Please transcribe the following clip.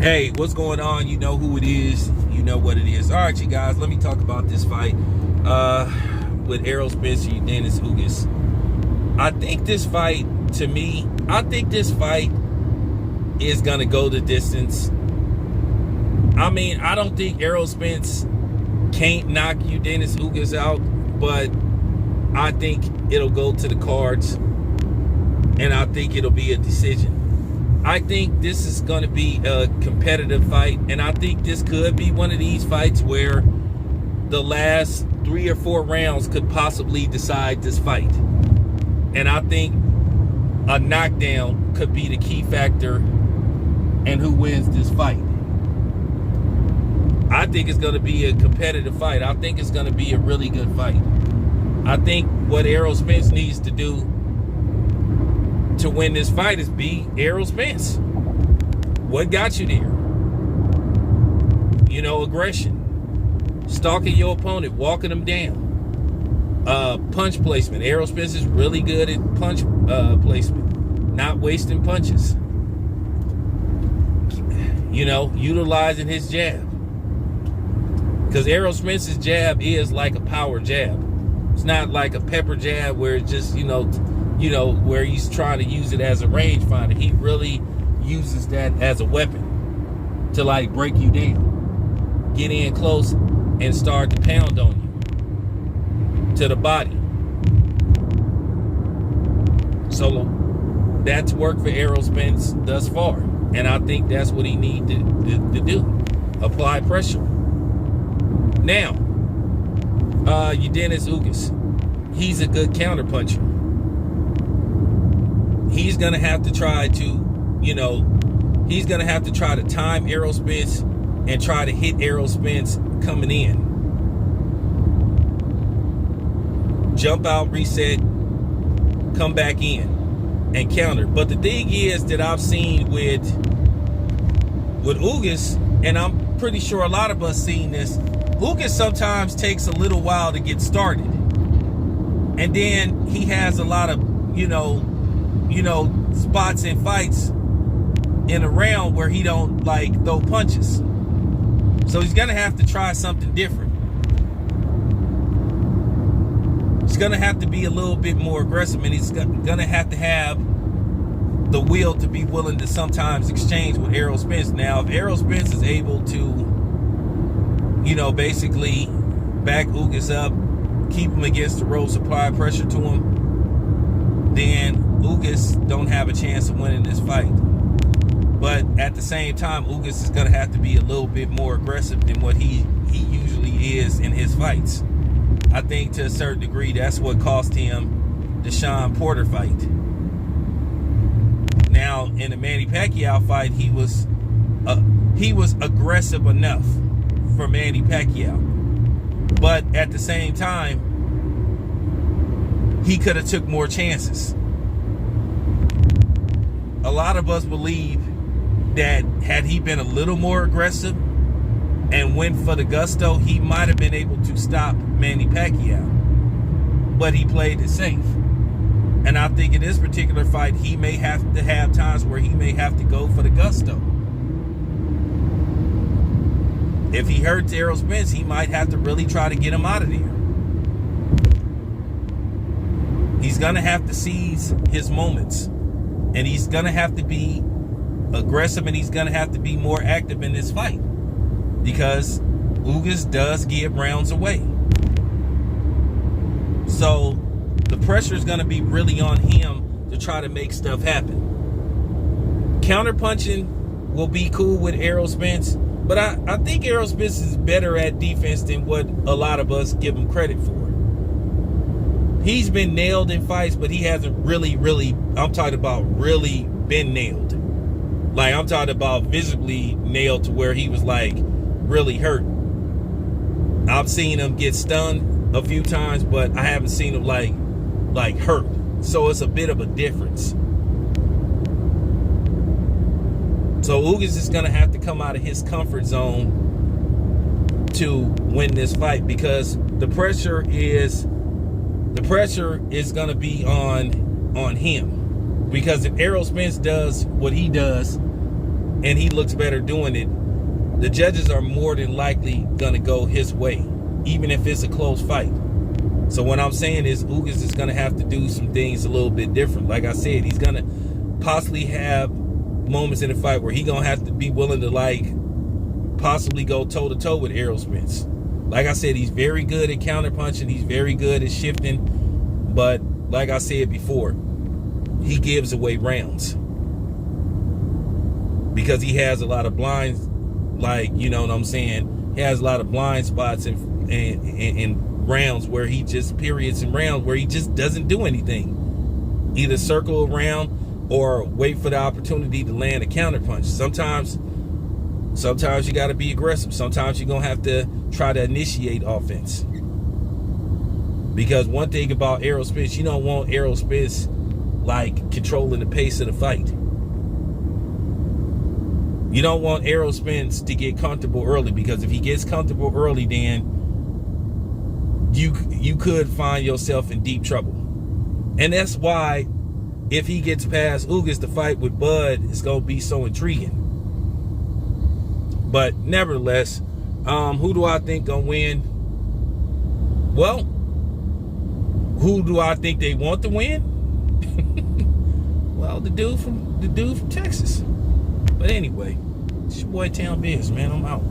Hey, what's going on? You know who it is. You know what it is. All right, you guys, let me talk about this fight with Errol Spence and Dennis Ugas. I think this fight, to me, is going to go the distance. I mean, I don't think Errol Spence can't knock Dennis Ugas out, but I think it'll go to the cards, and I think it'll be a decision. I think this is going to be a competitive fight, and I think this could be one of these fights where the last 3 or 4 rounds could possibly decide this fight. And I think a knockdown could be the key factor in who wins this fight. I think it's going to be a competitive fight. I think it's going to be a really good fight. I think what Errol Spence needs to do to win this fight is be Errol Spence. What got you there? You know, aggression, stalking your opponent, walking them down, punch placement. Errol Spence is really good at punch placement, not wasting punches. You know, utilizing his jab, because Errol Spence's jab is like a power jab. It's not like a pepper jab where it's just, where he's trying to use it as a rangefinder. He really uses that as a weapon to like break you down, get in close, and start to pound on you to the body. So that's worked for Errol Spence thus far, and I think that's what he needs to do. Apply pressure. Now, Dennis Ugas, he's a good counter puncher. He's going to have to try to, time Errol Spence and try to hit Errol Spence coming in. Jump out, reset, come back in, and counter. But the thing is that I've seen with Ugas, and I'm pretty sure a lot of us seen this, Ugas sometimes takes a little while to get started. And then he has a lot of, spots and fights in a round where he don't like throw punches. So he's gonna have to try something different. He's gonna have to be a little bit more aggressive, and he's gonna have to have the will to be willing to sometimes exchange with Errol Spence. Now, if Errol Spence is able to, basically back Ugas up, keep him against the ropes, apply pressure to him, then Ugas don't have a chance of winning this fight. But at the same time, Ugas is going to have to be a little bit more aggressive than what he usually is in his fights. I think to a certain degree, that's what cost him the Sean Porter fight. Now, in the Manny Pacquiao fight, he was aggressive enough for Manny Pacquiao. But at the same time, he could have took more chances. A lot of us believe that had he been a little more aggressive and went for the gusto, he might have been able to stop Manny Pacquiao. But he played it safe. And I think in this particular fight, he may have to have times where he may have to go for the gusto. If he hurts Errol Spence, he might have to really try to get him out of there. He's going to have to seize his moments. And he's going to have to be aggressive, and he's going to have to be more active in this fight, because Ugas does give rounds away. So the pressure is going to be really on him to try to make stuff happen. Counter punching will be cool with Errol Spence, but I think Errol Spence is better at defense than what a lot of us give him credit for. He's been nailed in fights, but he hasn't really, I'm talking about really been nailed. Like, I'm talking about visibly nailed to where he was like really hurt. I've seen him get stunned a few times, but I haven't seen him like hurt. So it's a bit of a difference. So Ugas is going to have to come out of his comfort zone to win this fight, because the pressure is going to be on him. Because if Errol Spence does what he does, and he looks better doing it, the judges are more than likely going to go his way, even if it's a close fight. So what I'm saying is Ugas is going to have to do some things a little bit different. Like I said, he's going to possibly have moments in the fight where he's going to have to be willing to, like, possibly go toe-to-toe with Errol Spence. Like I said, he's very good at counterpunching. He's very good at shifting. But like I said before, he gives away rounds because he has a lot of blinds, like, you know what I'm saying? He has a lot of blind spots in rounds where he just periods and rounds where he just doesn't do anything. Either circle around or wait for the opportunity to land a counterpunch. Sometimes you got to be aggressive. Sometimes you're going to have to try to initiate offense. Because one thing about Errol Spence, you don't want Errol Spence, like, controlling the pace of the fight. You don't want Errol Spence to get comfortable early, because if he gets comfortable early, then you could find yourself in deep trouble. And that's why if he gets past Ugas, the fight with Bud is going to be so intriguing. But nevertheless, who do I think gonna win? Well, who do I think they want to win? Well, the dude from Texas. But anyway, it's your boy Town Biz, man. I'm out.